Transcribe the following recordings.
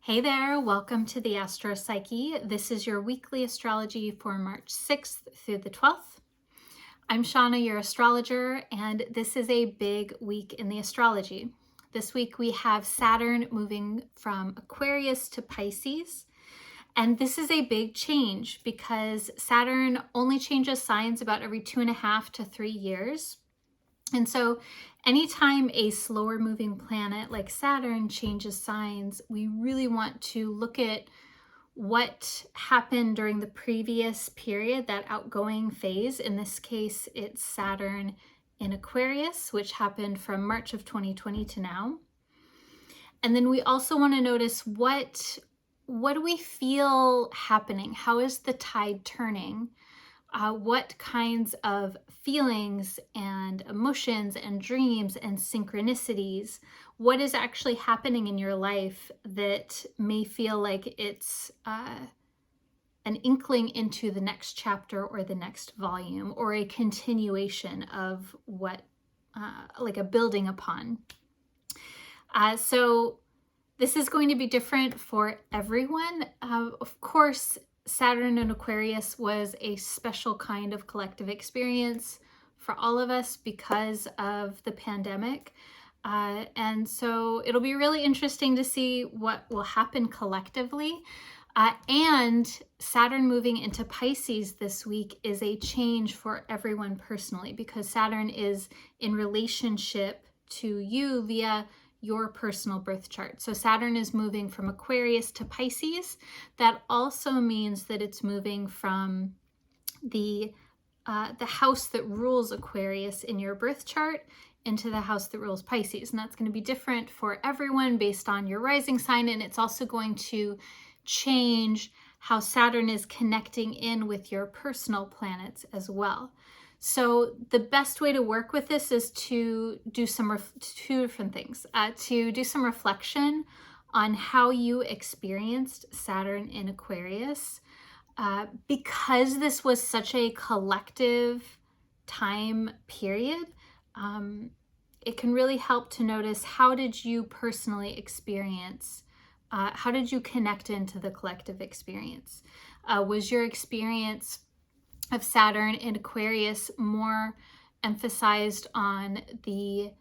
Hey there, welcome to the Astro Psyche. This is your weekly astrology for March 6th through the 12th. I'm Shawna, your astrologer, and this is a big week in the astrology. This week we have Saturn moving from Aquarius to Pisces, and this is a big change because Saturn only changes signs about every 2.5 to 3 years. And so anytime a slower moving planet like Saturn changes signs, we really want to look at what happened during the previous period, that outgoing phase. In this case, it's Saturn in Aquarius, which happened from March of 2020 to now. And then we also want to notice what do we feel happening? How is the tide turning? What kinds of feelings and emotions and dreams and synchronicities, what is actually happening in your life that may feel like it's an inkling into the next chapter or the next volume or a continuation of what, like a building upon. So this is going to be different for everyone. Of course, Saturn in Aquarius was a special kind of collective experience for all of us because of the pandemic. And so it'll be really interesting to see what will happen collectively. And Saturn moving into Pisces this week is a change for everyone personally because Saturn is in relationship to you via your personal birth chart. So Saturn is moving from Aquarius to Pisces. That also means that it's moving from the house that rules Aquarius in your birth chart into the house that rules Pisces. And that's going to be different for everyone based on your rising sign. And it's also going to change how Saturn is connecting in with your personal planets as well. So the best way to work with this is to do two different things. To do some reflection on how you experienced Saturn in Aquarius. Because this was such a collective time period, it can really help to notice how did you personally experience, how did you connect into the collective experience? Was your experience of Saturn in Aquarius more emphasized on the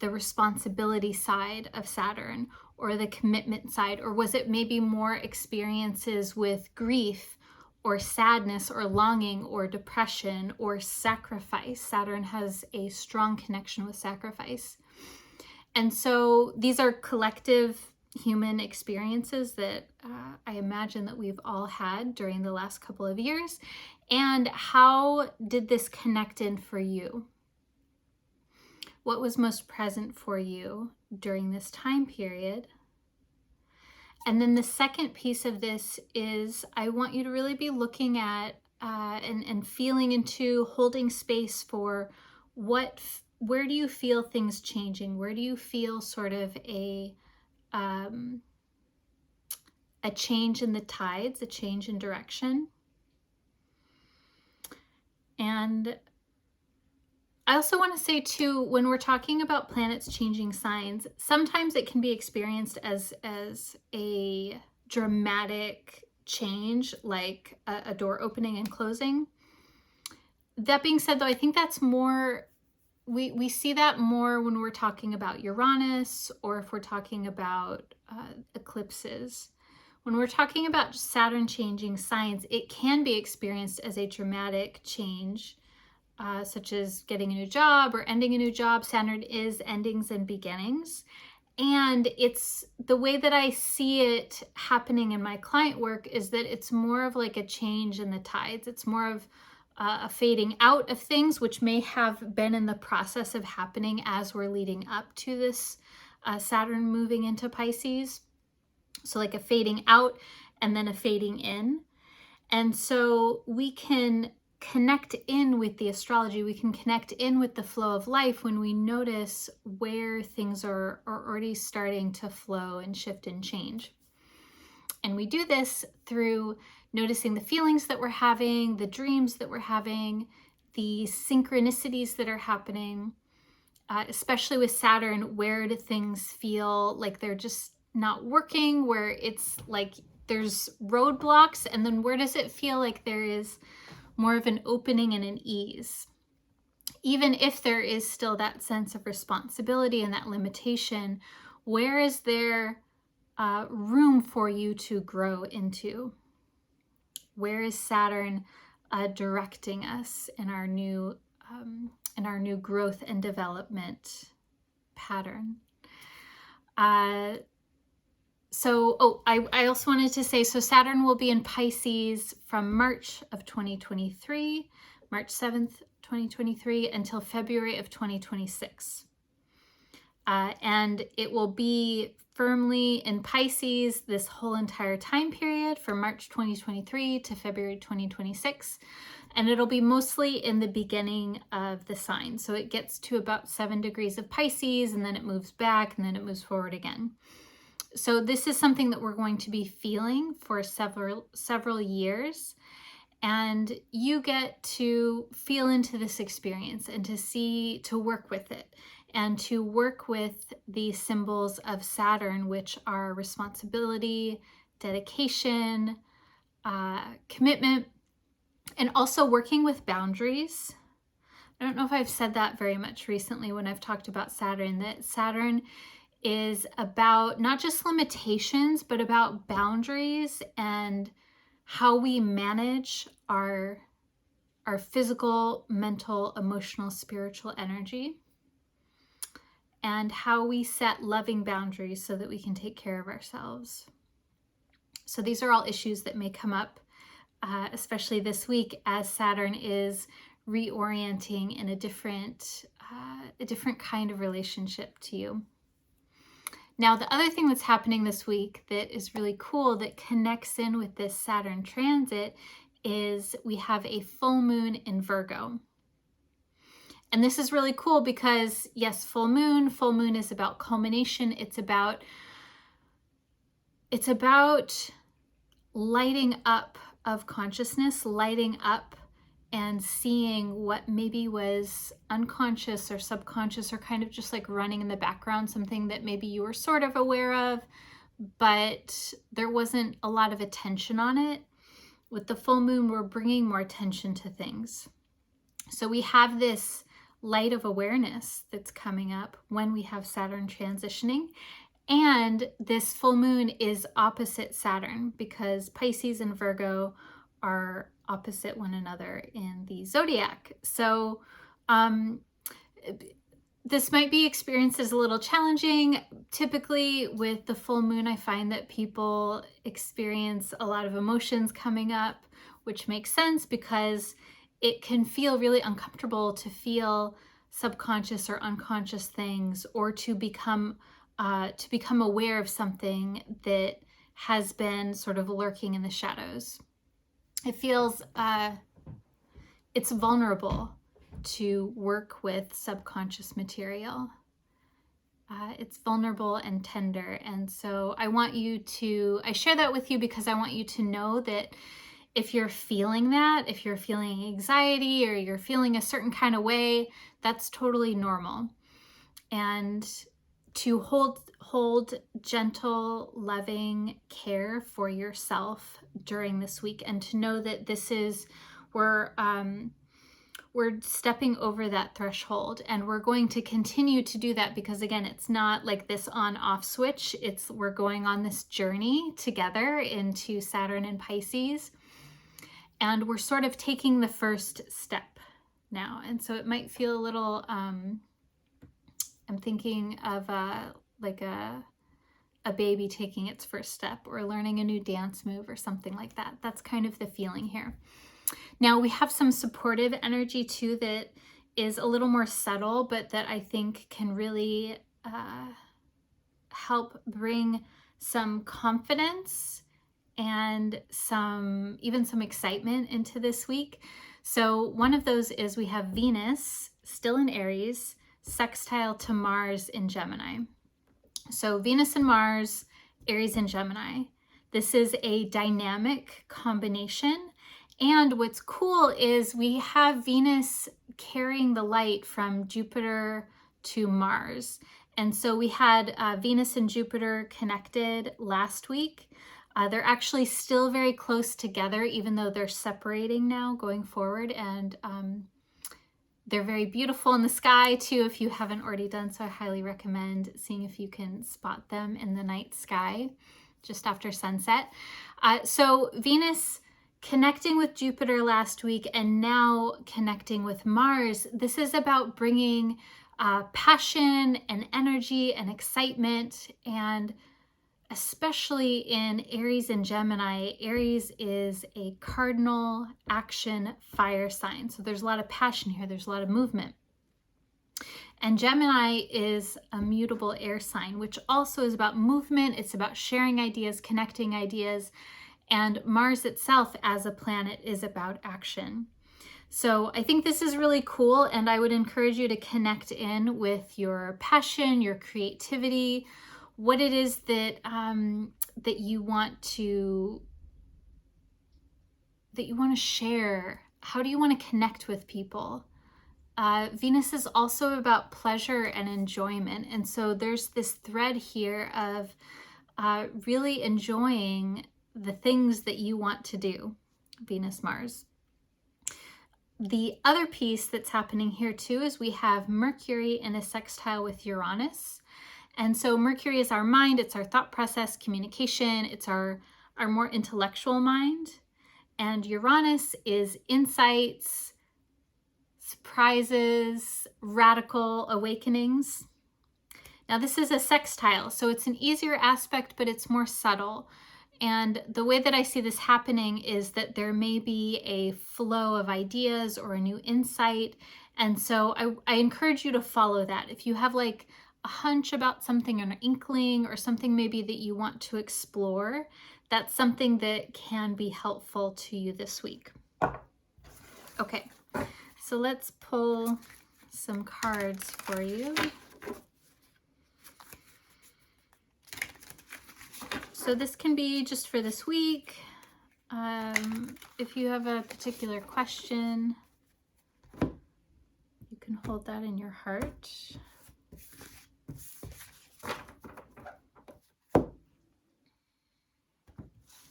responsibility side of Saturn or the commitment side, or was it maybe more experiences with grief or sadness or longing or depression or sacrifice? Saturn has a strong connection with sacrifice. And so these are collective human experiences that I imagine that we've all had during the last couple of years. And how did this connect in for you? What was most present for you during this time period? And then the second piece of this is I want you to really be looking at and feeling into, holding space for where do you feel things changing? Where do you feel sort of a change in the tides, a change in direction? And I also want to say too, when we're talking about planets changing signs, sometimes it can be experienced as a dramatic change, like a door opening and closing. That being said, though, I think that's more, we see that more when we're talking about Uranus or if we're talking about eclipses. When we're talking about Saturn changing signs, it can be experienced as a dramatic change, such as getting a new job or ending a new job. Saturn is endings and beginnings. And it's the way that I see it happening in my client work is that it's more of like a change in the tides. It's more of a fading out of things, which may have been in the process of happening as we're leading up to this Saturn moving into Pisces. So like a fading out and then a fading in. And so we can connect in with the astrology. We can connect in with the flow of life when we notice where things are already starting to flow and shift and change. And we do this through noticing the feelings that we're having, the dreams that we're having, the synchronicities that are happening, especially with Saturn. Where do things feel like they're just not working, where it's like there's roadblocks, and then where does it feel like there is more of an opening and an ease? Even if there is still that sense of responsibility and that limitation, where is there room for you to grow into? Where is Saturn directing us in our new growth and development pattern? I also wanted to say, so Saturn will be in Pisces from March of 2023, March 7th, 2023, until February of 2026. And it will be firmly in Pisces this whole entire time period from March 2023 to February 2026. And it'll be mostly in the beginning of the sign. So it gets to about 7 degrees of Pisces, and then it moves back, and then it moves forward again. So this is something that we're going to be feeling for several years. And you get to feel into this experience and to work with it, and to work with the symbols of Saturn, which are responsibility, dedication, commitment, and also working with boundaries. I don't know if I've said that very much recently when I've talked about Saturn, that Saturn is about not just limitations, but about boundaries and how we manage our physical, mental, emotional, spiritual energy, and how we set loving boundaries so that we can take care of ourselves. So these are all issues that may come up, especially this week, as Saturn is reorienting in a different kind of relationship to you. Now, the other thing that's happening this week that is really cool, that connects in with this Saturn transit, is we have a full moon in Virgo. And this is really cool because, yes, full moon is about culmination. It's about lighting up of consciousness, lighting up and seeing what maybe was unconscious or subconscious, or kind of just like running in the background, something that maybe you were sort of aware of, but there wasn't a lot of attention on it. With the full moon, we're bringing more attention to things. So we have this light of awareness that's coming up when we have Saturn transitioning. And this full moon is opposite Saturn, because Pisces and Virgo are opposite one another in the zodiac. So this might be experienced as a little challenging. Typically with the full moon, I find that people experience a lot of emotions coming up, which makes sense because it can feel really uncomfortable to feel subconscious or unconscious things, or to become aware of something that has been sort of lurking in the shadows. It feels it's vulnerable to work with subconscious material. It's vulnerable and tender. And so I share that with you because I want you to know that if you're feeling that, if you're feeling anxiety or you're feeling a certain kind of way, that's totally normal. And to hold gentle, loving care for yourself during this week, and to know that this is, we're stepping over that threshold, and we're going to continue to do that because, again, it's not like this on-off switch. We're going on this journey together into Saturn and Pisces, and we're sort of taking the first step now. And so it might feel a little, I'm thinking of like a baby taking its first step, or learning a new dance move or something like that. That's kind of the feeling here. Now we have some supportive energy too that is a little more subtle, but that I think can really help bring some confidence and even some excitement into this week. So one of those is we have Venus still in Aries, sextile to Mars in Gemini. So Venus and Mars, Aries and Gemini. This is a dynamic combination. And what's cool is we have Venus carrying the light from Jupiter to Mars. And so we had Venus and Jupiter connected last week. They're actually still very close together, even though they're separating now going forward. And they're very beautiful in the sky too, if you haven't already done so. I highly recommend seeing if you can spot them in the night sky just after sunset. So Venus connecting with Jupiter last week and now connecting with Mars. This is about bringing passion and energy and excitement, and especially in Aries and Gemini. Aries is a cardinal action fire sign. So there's a lot of passion here. There's a lot of movement. And Gemini is a mutable air sign, which also is about movement. It's about sharing ideas, connecting ideas. And Mars itself as a planet is about action. So I think this is really cool, and I would encourage you to connect in with your passion, your creativity, what it is that that you want to share. How do you want to connect with people? Venus is also about pleasure and enjoyment, and so there's this thread here of really enjoying the things that you want to do. Venus, Mars. The other piece that's happening here too is we have Mercury in a sextile with Uranus. And so Mercury is our mind, it's our thought process, communication, it's our more intellectual mind. And Uranus is insights, surprises, radical awakenings. Now this is a sextile, so it's an easier aspect, but it's more subtle. And the way that I see this happening is that there may be a flow of ideas or a new insight. And so I encourage you to follow that. If you have like a hunch about something or an inkling or something maybe that you want to explore, that's something that can be helpful to you this week. Okay, so let's pull some cards for you. So this can be just for this week. If you have a particular question, you can hold that in your heart.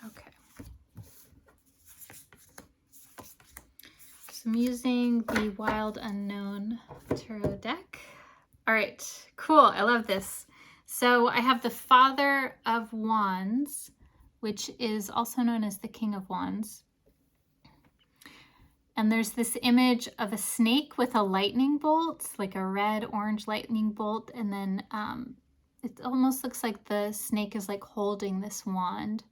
Okay. So I'm using the Wild Unknown Tarot deck. All right, cool. I love this. So I have the Father of Wands, which is also known as the King of Wands. And there's this image of a snake with a lightning bolt, like a red-orange lightning bolt. And then it almost looks like the snake is like holding this wand.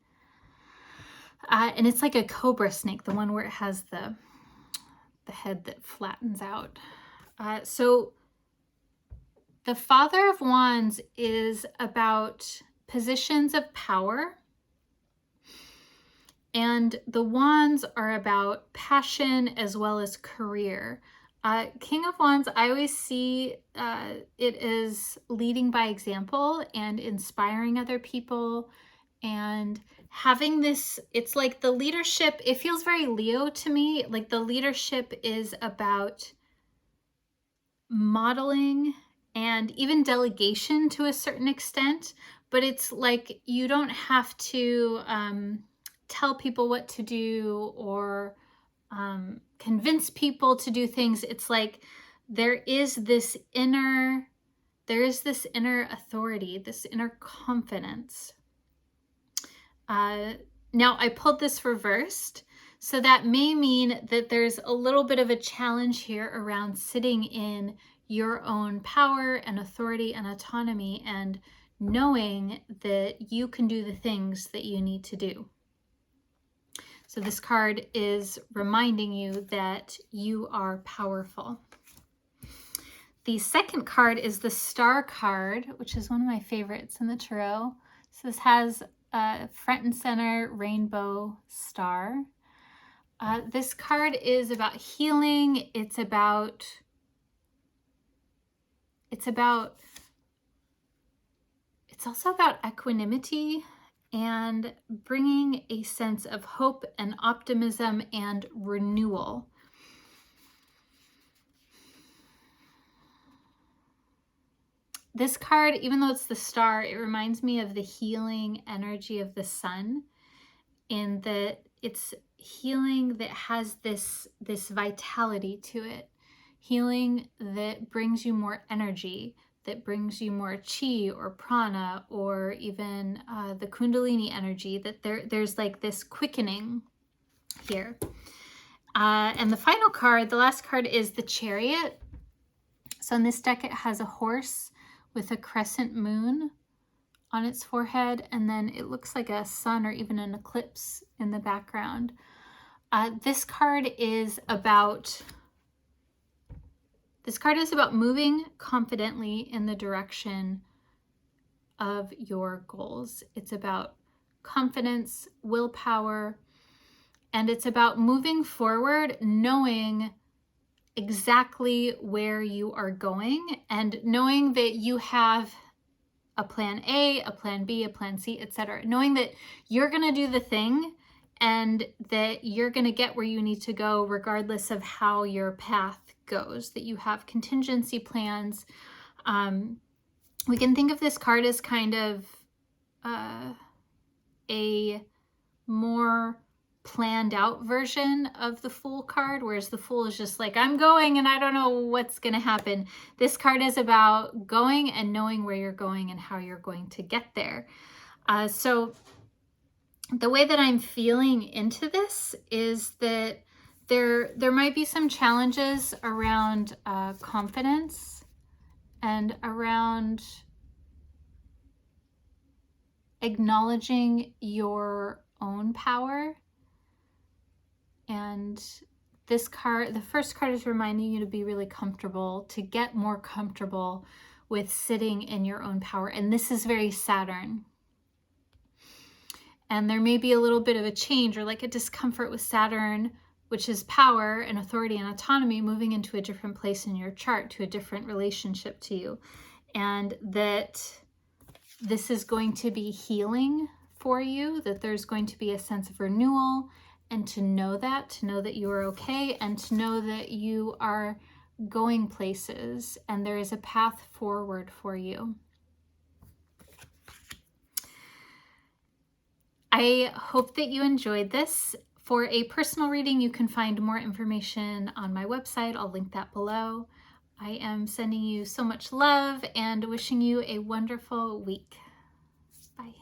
And it's like a cobra snake, the one where it has the head that flattens out. So the Father of Wands is about positions of power, and the wands are about passion as well as career. King of Wands, I always see it as leading by example and inspiring other people, and having this, it's like the leadership, it feels very Leo to me, like the leadership is about modeling and even delegation to a certain extent, but it's like you don't have to tell people what to do or convince people to do things. It's like there is this inner authority, this inner confidence. Now I pulled this reversed, so that may mean that there's a little bit of a challenge here around sitting in your own power and authority and autonomy and knowing that you can do the things that you need to do. So this card is reminding you that you are powerful. The second card is the Star card, which is one of my favorites in the tarot. So this has a front and center rainbow star. This card is about healing. It's also about equanimity and bringing a sense of hope and optimism and renewal. This card, even though it's the star, it reminds me of the healing energy of the sun, in that it's healing that has this vitality to it. Healing that brings you more energy, that brings you more chi or prana, or even the kundalini energy, that there's like this quickening here. And the final card, the last card, is the Chariot. So in this deck, it has a horse with a crescent moon on its forehead, and then it looks like a sun or even an eclipse in the background. This card is about moving confidently in the direction of your goals. It's about confidence, willpower, and it's about moving forward, knowing exactly where you are going and knowing that you have a plan A, a plan B, a plan C, etc. Knowing that you're going to do the thing and that you're going to get where you need to go regardless of how your path goes, that you have contingency plans. We can think of this card as kind of a more planned out version of the Fool card, whereas the Fool is just like, I'm going and I don't know what's going to happen. This card is about going and knowing where you're going and how you're going to get there. So the way that I'm feeling into this is that there might be some challenges around confidence and around acknowledging your own power. And this card, the first card, is reminding you to be really comfortable, to get more comfortable with sitting in your own power. And this is very Saturn. And there may be a little bit of a change or like a discomfort with Saturn, which is power and authority and autonomy, moving into a different place in your chart, to a different relationship to you. And that this is going to be healing for you, that there's going to be a sense of renewal, and to know that you are okay, and to know that you are going places and there is a path forward for you. I hope that you enjoyed this. For a personal reading, you can find more information on my website. I'll link that below. I am sending you so much love and wishing you a wonderful week. Bye.